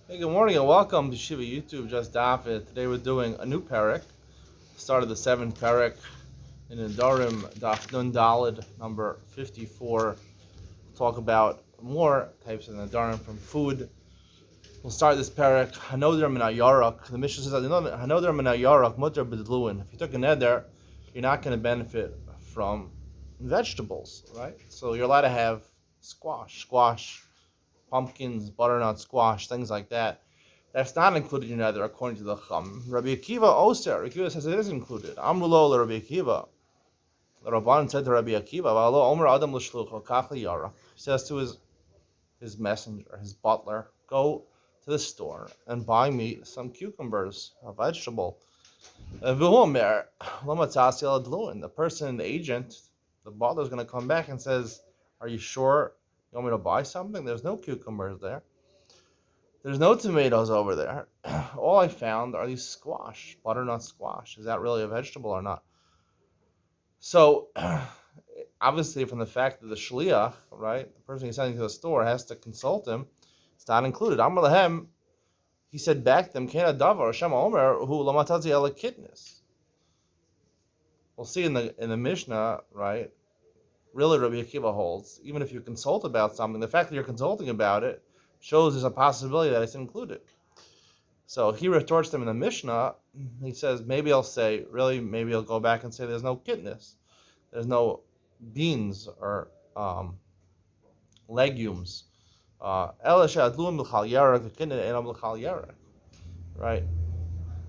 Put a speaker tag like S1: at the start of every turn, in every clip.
S1: Hey, good morning and welcome to Shiva YouTube, just Daf It. Today we're doing a new parak, start of the seventh parak in Nedarim, Daf Nun Dalid, number 54. We'll talk about more types of Nedarim from food. We'll start this parak, Hanoder min Yarak. The Mishnah says, Hanoder min Yarak, mutter b'dluin. If you took a neder, you're not going to benefit from vegetables, right? So you're allowed to have squash, pumpkins, butternut squash, things like that. That's not included in nether according to the Chum. Rabbi Akiva Oster. Rabbi Akiva says it is included. Amrulo Rabbi Akiva. The Rabban said to Rabbi Akiva, "V'alo Omer Adam l'shlucho kach liyara." He says to his messenger, his butler, go to the store and buy me some cucumbers, a vegetable. V'homer l'matzasi al dluin. The person, the agent, the butler is going to come back and says, "Are you sure you want me to buy something? There's no cucumbers there. There's no tomatoes over there. All I found are these squash, butternut squash. Is that really a vegetable or not?" So, obviously, from the fact that the shliach, right, the person he's sending to the store, has to consult him, it's not included. Amar lehem, he said back to them, Kena davar Hashem omer hu lamatazi ala kitnis. We'll see in the Mishnah, right? Really, Rabbi Akiva holds, even if you consult about something, the fact that you're consulting about it shows there's a possibility that it's included. So he retorts them in the Mishnah. He says, maybe I'll say, really, maybe I'll go back and say there's no kitness. There's no beans or legumes. Right?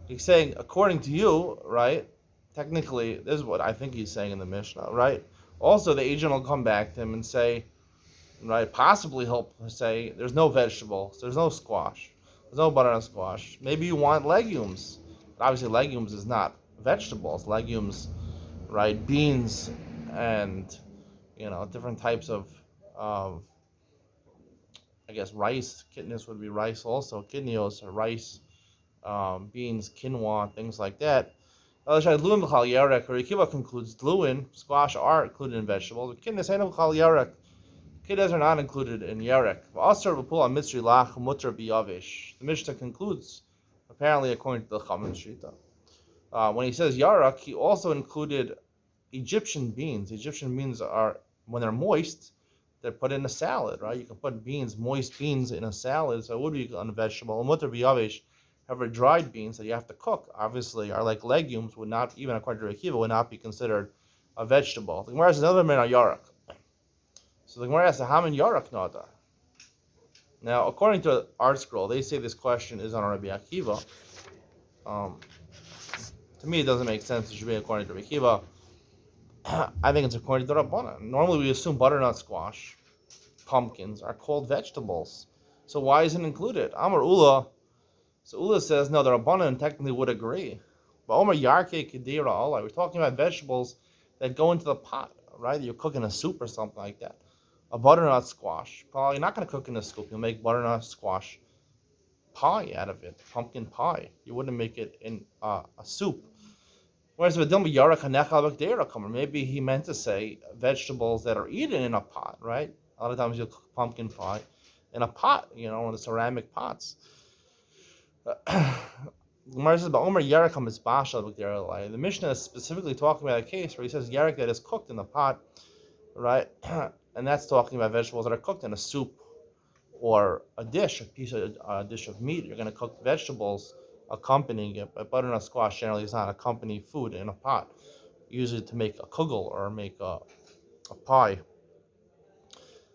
S1: He's saying, according to you, right? Technically, this is what I think he's saying in the Mishnah, right? Also, the agent will come back to him and say, right, possibly he'll say, there's no vegetables, there's no squash, there's no butternut squash. Maybe you want legumes. But obviously, legumes is not vegetables. Legumes, right, beans and, different types of I guess rice. Kitness would be rice also. Kidneys are rice, beans, quinoa, things like that. Rikiva concludes dluin, squash are included in vegetables. Kidneys are not included in yarek. The Mishnah concludes, apparently according to the Chachamim Shita, when he says yarak, he also included Egyptian beans. Egyptian beans are, when they're moist, they're put in a salad, right? You can put moist beans in a salad, so it would be a vegetable. Mutter biyavish, however, dried beans that you have to cook, obviously, are like legumes, would not, even according to Rekiva, would not be considered a vegetable. The Gemara says another man are yarak. So the Gemara asks, how many yarak nadar? Now, according to Art Scroll, they say this question is on Rabbi Akiva. To me, it doesn't make sense. It should be according to Rabbi Akiva. I think it's according to Rabbanan. Normally, we assume butternut squash, pumpkins are called vegetables. So why isn't it included? Amar Ula. So Ula says, no, the Rabbanan technically would agree. But Omar Yarke Kedira Allah. We're talking about vegetables that go into the pot, right? You're cooking a soup or something like that. A butternut squash. Probably not going to cook in a soup. You'll make butternut squash pie out of it, pumpkin pie. You wouldn't make it in a soup. Whereas maybe he meant to say vegetables that are eaten in a pot, right? A lot of times you'll cook pumpkin pie in a pot, one of the ceramic pots. The Mishnah is specifically talking about a case where he says yarek that is cooked in the pot, right? And that's talking about vegetables that are cooked in a soup or a dish of meat. You're going to cook vegetables accompanying it. But butternut squash generally is not accompanying food in a pot, usually to make a kugel or make a pie.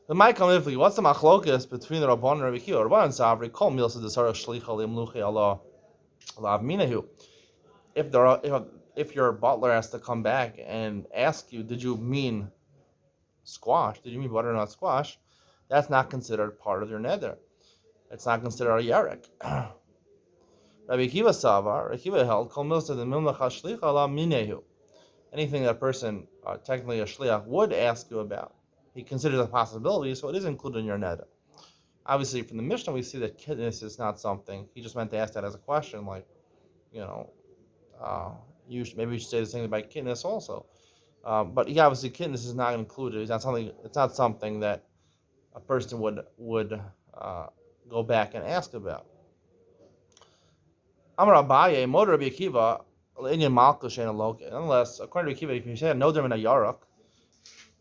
S1: The Maikamifli, what's the machlokas between the Rabban and Rabbi Kiva? Rabban and Savri, kol milsa desara shlicha limluchi Allah minahu. If your butler has to come back and ask you, did you mean squash? Did you mean butternut squash? That's not considered part of your neder. It's not considered a yarek. Rabbi Kiva Savar, Rabbi Kiva held, kol milsa the milcha shlicha Allah minahu. Anything that a person, technically a shliach, would ask you about, he considers a possibility, so it is included in your neder. Obviously, from the Mishnah, we see that kitness is not something. He just meant to ask that as a question, like, maybe we should say the same about kitness also. But obviously, kitness is not included. It's not something that a person would go back and ask about. Amar Abaye, Moder Rabbi Akiva, Inyan Malkus Shein Aloke. Nonetheless, according to Rabbi Akiva, if you say a Nodrim and a Yarok,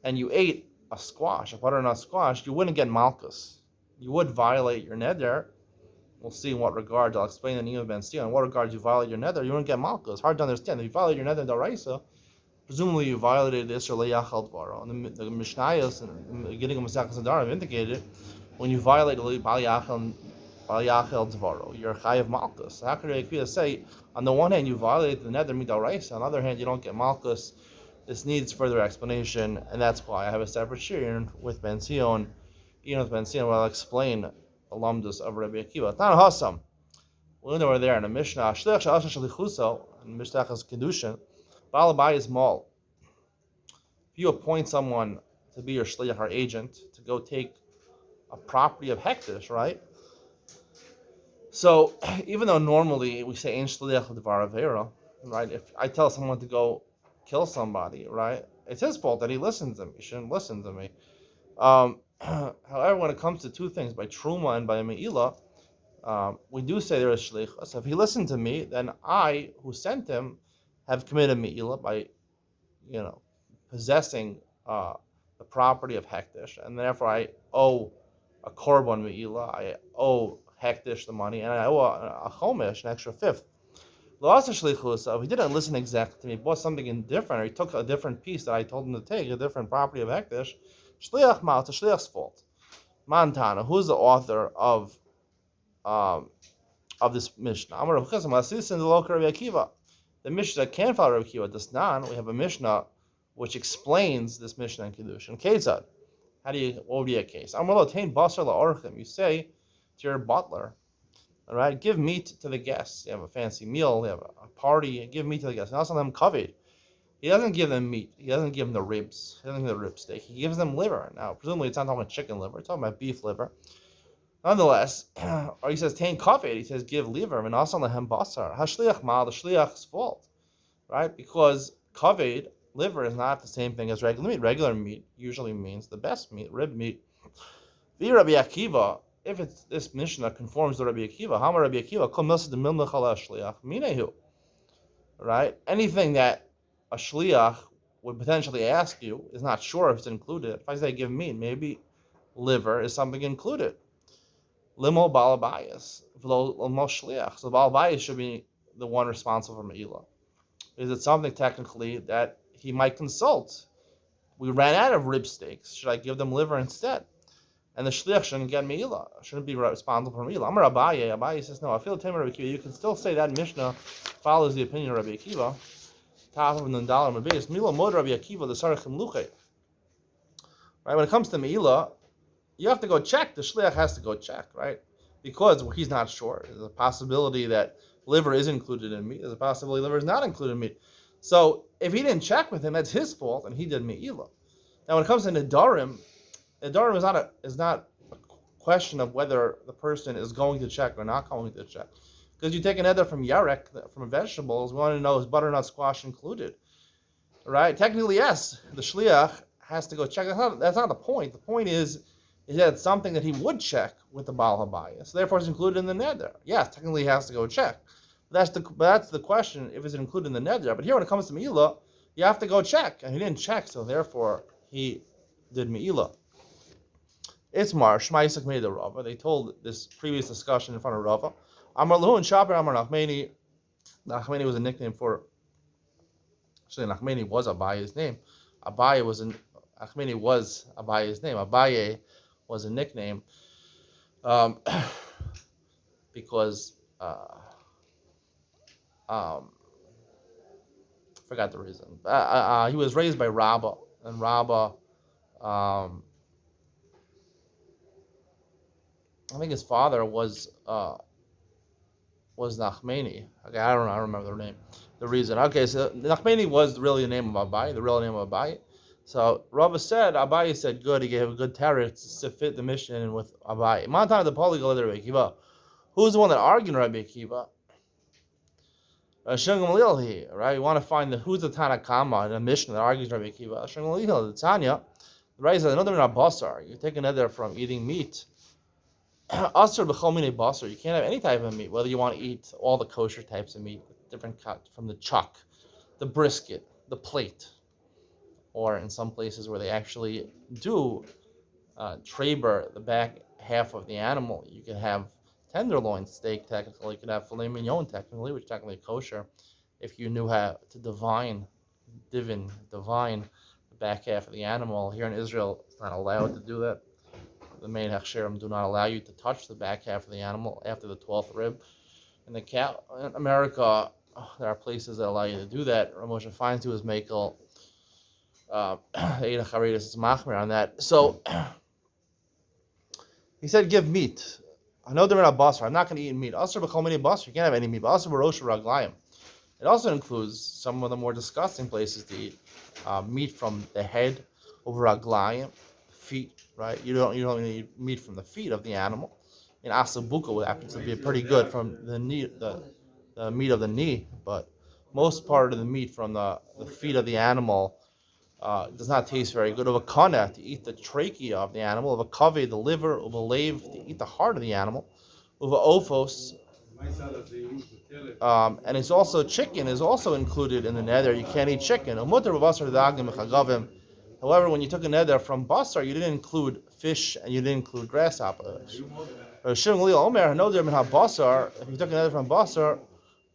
S1: and you ate a squash, a butternut squash, you wouldn't get Malkus. You would violate your neder. We'll see in what regard. I'll explain the name of Ben Sion. In what regard you violate your neder, you wouldn't get Malkus. Hard to understand. If you violate your neder in Daraisa, presumably you violated this or Leyachal Dvaro. And the Mishnayos and the beginning of Masechus Nedarim indicated when you violate Leyachal Dvaro, you're Chayav Malkus. How could Rabbi say, on the one hand, you violate the neder midaraisa, on the other hand, you don't get Malkus? This needs further explanation, and that's why I have a separate shir with Ben Sion. Even with Ben Sion, where I'll explain the lumdus of Rabbi Akiva. Tan Hasam. We learned over there in the Mishnah. Shliach she'asher shalichuso, in Mishnachas Kedushin, Baal Abai is mal. If you appoint someone to be your shliach or agent to go take a property of hektish, right? So even though normally we say ein shliach l'dvar avera, right? If I tell someone to go kill somebody, right? It's his fault that he listens to me. He shouldn't listen to me. However, when it comes to two things, by truma and by me'ilah, we do say there is shlichus. So if he listened to me, then I, who sent him, have committed me'ilah by, possessing the property of hektish, and therefore I owe a korban me'ilah. I owe hektish the money, and I owe a chomesh, an extra fifth. If he didn't listen exactly to me, bought something different, or he took a different piece that I told him to take, a different property of hektish, shliach mal, it's a shliach's fault. Mantana, who's the author of this Mishnah? The Mishnah can't follow Rabbi Akiva does not. We have a Mishnah which explains this Mishnah in Kedushin. Ketzad, what would be a case? You say to your butler, all right, give meat to the guests. You have a fancy meal, you have a party, give meat to the guests. And also them covered. He doesn't give them meat. He doesn't give them the ribs. He doesn't give them the rib steak. He gives them liver. Now, presumably it's not talking about chicken liver. It's talking about beef liver. Nonetheless, or he says, tain covered. He says, give liver. And also lehem basar. Hashliach mal, the shliach's fault. Right? Because covered liver is not the same thing as regular meat. Regular meat usually means the best meat, rib meat. The Rabbi Akiva, if this Mishnah conforms to Rabbi Akiva, Hamar Rabbi Akiva, kol milsa de milmech ala shliach minehu. Right? Anything that a shliach would potentially ask you is not sure if it's included. If I say give meat, maybe liver is something included. Limo balabayas, limo shliach. So balabayas should be the one responsible for me'ilah. Is it something technically that he might consult? We ran out of rib steaks. Should I give them liver instead? And the shliach shouldn't get me'ilah, shouldn't be responsible for me'ilah. Amar Abaye says, no, I feel the Rabbi Akiva. You can still say that Mishnah follows the opinion of Rabbi Akiva. Top of the Dalar Mabes, Mila Mod Rabbi Akiva, the Sarachim Luche. Right, when it comes to me'ilah, you have to go check. The shliach has to go check, right? Because he's not sure. There's a possibility that liver is included in meat. There's a possibility liver is not included in meat. So if he didn't check with him, that's his fault, and he did me'ilah. Now, when it comes to Nedarim is not a question of whether the person is going to check or not going to check. Because you take an neder from yarek, from vegetables, we want to know is butternut squash included, right? Technically, yes, the shliach has to go check. That's not the point. The point is that it's something that he would check with the Baal Habayis. So therefore, it's included in the neder. Yes, technically, he has to go check. That's the question, if it's included in the neder. But here, when it comes to me'ilah, you have to go check. And he didn't check, so therefore, he did me'ilah. It's Mar, Shema Yisrael made the Rava. They told this previous discussion in front of Rava. Amar Lahu and Shaper Amar Nachmeni. Nachmeni was a nickname for. Actually, Nachmeni was Abaye's name. Nachmeni was Abaye's name. Abaye was a nickname because forgot the reason. He was raised by Rabba, and Rabba. I think his father was Nachmeni. Okay, I don't remember the name. The reason. Okay, so Nachmeni was really the name of Abaye, the real name of Abaye. So Rava said, Abaye said good. He gave a good tarot to fit the mission in with Abaye. Montana the polyglot Rabbi Akiva. Who's the one that argued Rabbi Akiva? Shem Gamliel, right? You want to find who's the Tanakama in a mission that argues Rabbi Akiva. Shem Gamliel, the Tanya. The right says another basar. You take another from eating meat. Asr b'chol minei basar. You can't have any type of meat, whether you want to eat all the kosher types of meat, different cut from the chuck, the brisket, the plate, or in some places where they actually do traber the back half of the animal. You can have tenderloin steak technically. You could have filet mignon technically, which is technically kosher, if you knew how to divine the back half of the animal. Here in Israel, it's not allowed to do that. The main hechsherim do not allow you to touch the back half of the animal after the 12th rib. In in America, there are places that allow you to do that. Ramosha finds to his makel. Eida Charidus is machmir on that. So he said, give meat. I know they're not basar. I'm not going to eat meat. Asr b'chol minei basar. You can't have any meat. Asr b'rosh raglayim. It also includes some of the more disgusting places to eat meat from the head over raglayim, feet. Right? You don't need meat from the feet of the animal. In asabuka, what happens to be pretty good from the knee, the meat of the knee, but most part of the meat from the feet of the animal does not taste very good. Of a kana, to eat the trachea of the animal. Of a kaveh, the liver. Of a lave, to eat the heart of the animal. Of a ophos, and it's also chicken is also included in the neder. You can't eat chicken. However, when you took a neder from basar, you didn't include fish and you didn't include grasshoppers. If you took a neder from basar,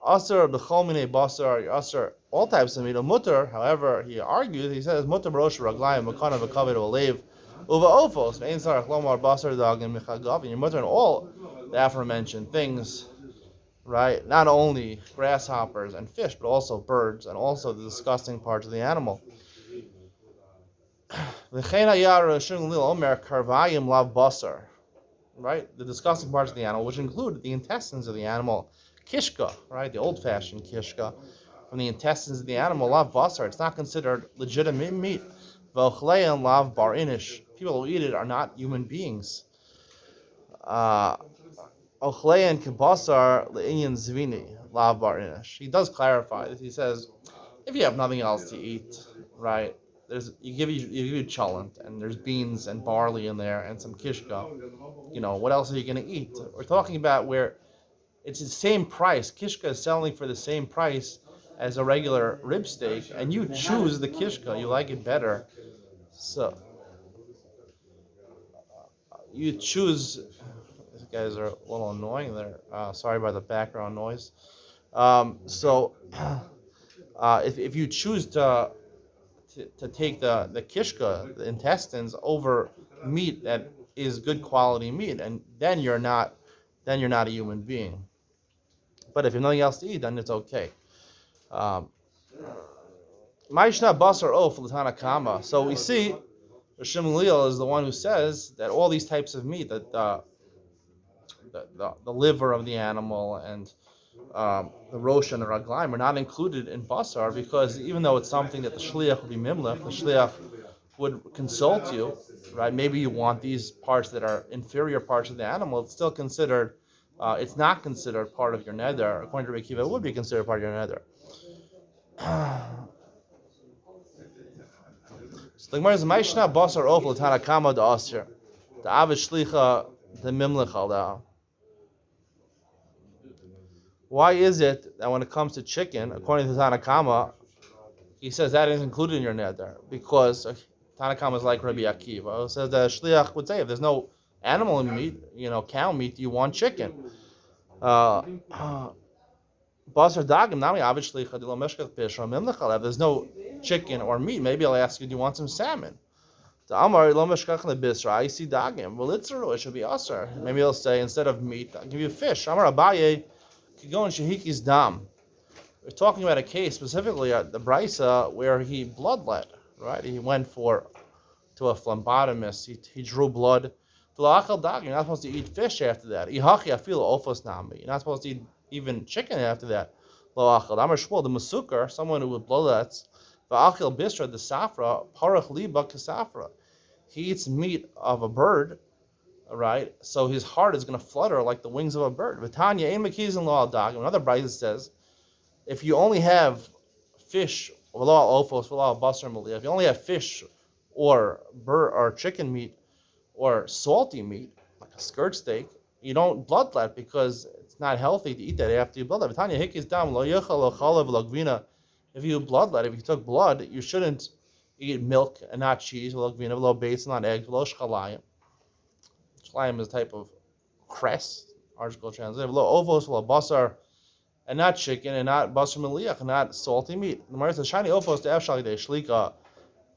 S1: asar b'chol minei basar, asar all types of meat. Mutter, however, he argues. He says mutter b'rosh raglayim makana v'kaved olev uva ofos ve'in sarach lomar basar dagim michagav. And your mutter and all the aforementioned things, right? Not only grasshoppers and fish, but also birds and also the disgusting parts of the animal. Right? The disgusting parts of the animal, which include the intestines of the animal, kishka, right? The old-fashioned kishka, from the intestines of the animal, lav basar. It's not considered legitimate meat. V'ochlein lav bar inish. People who eat it are not human beings. Ochlein kibasar le'inyan zvini lav bar inish. He does clarify that. He says, if you have nothing else to eat, right? You give you cholent, and there's beans and barley in there and some kishka. What else are you going to eat? We're talking about where it's the same price. Kishka is selling for the same price as a regular rib steak, and you choose the kishka. You like it better, so you choose. These guys are a little annoying there. Sorry about the background noise. If you choose to take the kishka, the intestines, over meat that is good quality meat, and then you're not a human being. But if you have nothing else to eat, then it's okay. Ma'ishna basar of l'tanakama. So we see Rishon Gamliel is the one who says that all these types of meat, that the liver of the animal and the rosh and the raglaim are not included in basar, because even though it's something that the shliach would be mimlech, the shliach would consult you, right? Maybe you want these parts that are inferior parts of the animal. It's still considered. It's not considered part of your neder. According to Rabbi Akiva, it would be considered part of your neder. So the Gemara is Ma'ishna basar of l'tanakama da asir, the avish shlicha the mimlech al. Why is it that when it comes to chicken, according to Tanakama, he says that is included in your neder? Because Tanakama is like Rabbi Akiva, who says that shliach would say if there's no animal meat, cow meat, you want chicken. Basar dagim nami avish shlicha dilo meshkach pishra mimlech alev. There's no chicken or meat. Maybe I'll ask you, do you want some salmon? The Amar lo meshkach lebisra. I see dagim. Well, it should be asar. Maybe he'll say instead of meat, I'll give you fish. Amar Abaye. Go in Shehiki's dam. We're talking about a case specifically at the Brisa where he bloodlet, right? He went to a phlebotomist. He drew blood. You're not supposed to eat fish after that. You're not supposed to eat even chicken after that. The masukar, someone who bloodlets, v'achil bisra the safra parach liba kasafra. He eats meat of a bird. Right, so his heart is going to flutter like the wings of a bird. V'tanya ein mekizin lo al dag. Another brayz says, if you only have fish, v'lo al ofos, v'lo al basar maliyah, if you only have fish or bird or chicken meat or salty meat like a skirt steak, you don't bloodlet because it's not healthy to eat that after you bloodlet. If you bloodlet, if you took blood, you shouldn't eat milk and not cheese, base, not eggs, shchalayim. Shchalayim is a type of cress, article translated, ovos, basar, and not chicken, and not basar meliach, and not salty meat. The Gemara says, shiny ovos to efshali de shlika.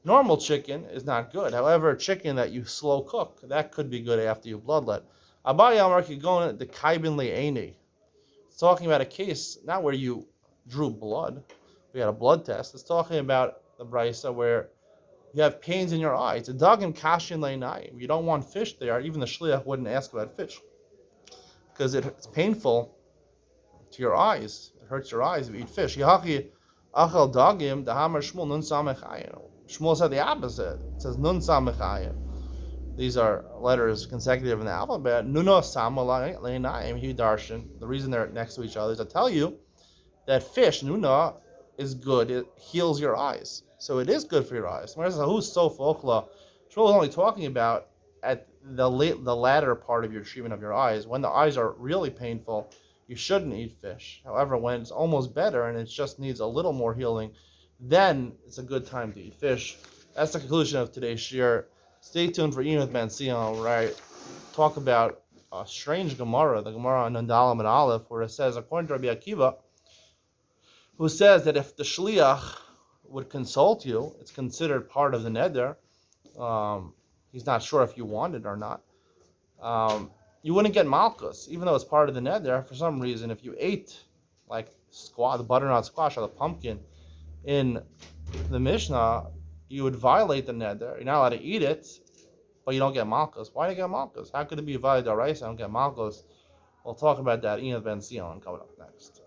S1: Normal chicken is not good. However, chicken that you slow cook, that could be good after you bloodlet. Abaye Amar Kigon the Kaibin Le'eni. It's talking about a case, not where you drew blood, we had a blood test. It's talking about the brisa where you have pains in your eye. It's a dog in kashin le'nai. You don't want fish there. Even the shliach wouldn't ask about fish because it's painful to your eyes. It hurts your eyes if you eat fish. Yahachi achel dagim dahamar Shmuel nun samechayim. Shmuel said the opposite. It says nun samechayim. These are letters consecutive in the alphabet. Nuno samala le'nayim hu darshan. The reason they're next to each other is to tell you that fish, nuna, is good. It heals your eyes. So it is good for your eyes. Who's so folkla? Shmuel is only talking about at the latter part of your treatment of your eyes. When the eyes are really painful, you shouldn't eat fish. However, when it's almost better and it just needs a little more healing, then it's a good time to eat fish. That's the conclusion of today's shir. Stay tuned for Ian with Ben Sion, where I talk about a strange Gemara, the Gemara on Nandalam and Aleph, where it says, according to Rabbi Akiva, who says that if the shliach would consult you, it's considered part of the neder. He's not sure if you want it or not. You wouldn't get malchus, even though it's part of the neder. For some reason, if you ate like the butternut squash or the pumpkin in the Mishnah, you would violate the neder. You're not allowed to eat it, but you don't get malchus. Why do you get malchus? How could it be violated daraisa and don't get malchus? We'll talk about that. Ian Ben Sion coming up next.